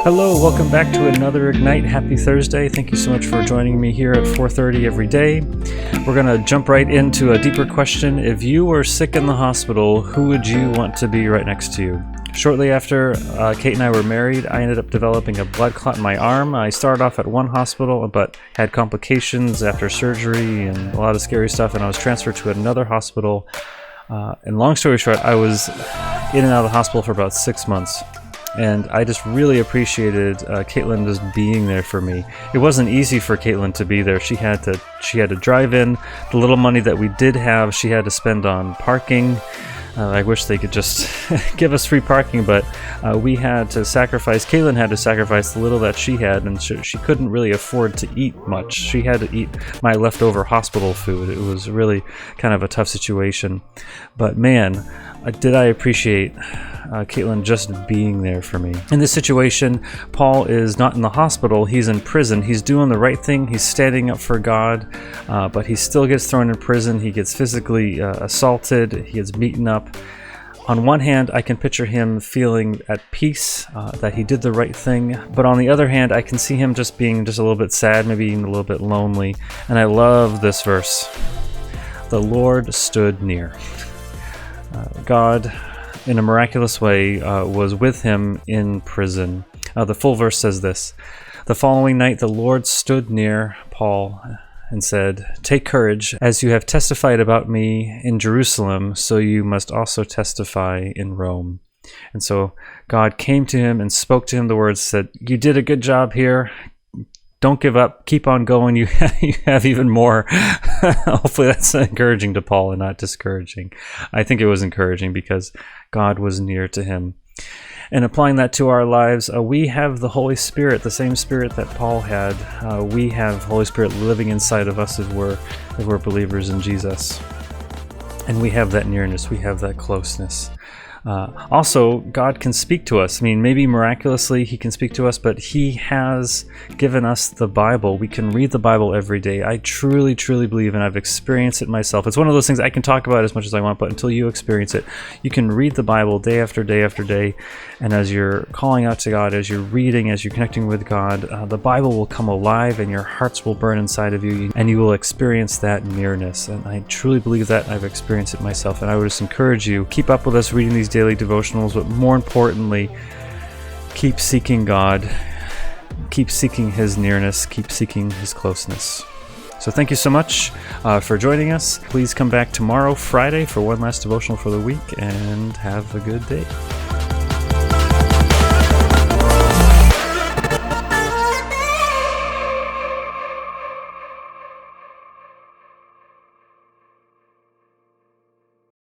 Hello, welcome back to another Ignite. Happy Thursday. Thank you so much for joining me here at 4:30 every day. We're going to jump right into a deeper question. If you were sick in the hospital, who would you want to be right next to you? Shortly after Kate and I were married, I ended up developing a blood clot in my arm. I started off at one hospital, but had complications after surgery and a lot of scary stuff, and I was transferred to another hospital. And long story short, I was in and out of the hospital for about 6 months. And I just really appreciated Caitlin just being there for me. It wasn't easy for Caitlin to be there. She had to drive in. The little money that we did have, she had to spend on parking. I wish they could just give us free parking, but we had to sacrifice. Caitlin had to sacrifice the little that she had, and she couldn't really afford to eat much. She had to eat my leftover hospital food. It was really kind of a tough situation. But man, did I appreciate Caitlin just being there for me. In this situation, Paul is not in the hospital, he's in prison. He's doing the right thing, he's standing up for God, but he still gets thrown in prison. He gets physically assaulted, he gets beaten up. On one hand, I can picture him feeling at peace, that he did the right thing, but on the other hand, I can see him just being just a little bit sad, maybe even a little bit lonely. And I love this verse. The Lord stood near. God, in a miraculous way, was with him in prison. The full verse says this: "The following night the Lord stood near Paul and said, 'Take courage, as you have testified about me in Jerusalem, so you must also testify in Rome.'" And so God came to him and spoke to him the words, said, "You did a good job here. Don't give up. Keep on going. You have even more." Hopefully that's encouraging to Paul and not discouraging. I think it was encouraging because God was near to him. And applying that to our lives, we have the Holy Spirit, the same Spirit that Paul had. We have Holy Spirit living inside of us if we're believers in Jesus. And we have that nearness. We have that closeness. Also, God can speak to us. I mean, maybe miraculously he can speak to us, but he has given us the Bible. We can read the Bible every day. I truly, truly believe, and I've experienced it myself. It's one of those things I can talk about as much as I want, but until you experience it, you can read the Bible day after day after day. And as you're calling out to God, as you're reading, as you're connecting with God, the Bible will come alive and your hearts will burn inside of you, and you will experience that nearness. And I truly believe that. I've experienced it myself. And I would just encourage you, keep up with us reading these daily devotionals, but more importantly, keep seeking God, keep seeking his nearness, keep seeking his closeness. So thank you so much for joining us. Please come back tomorrow, Friday, for one last devotional for the week, and have a good day.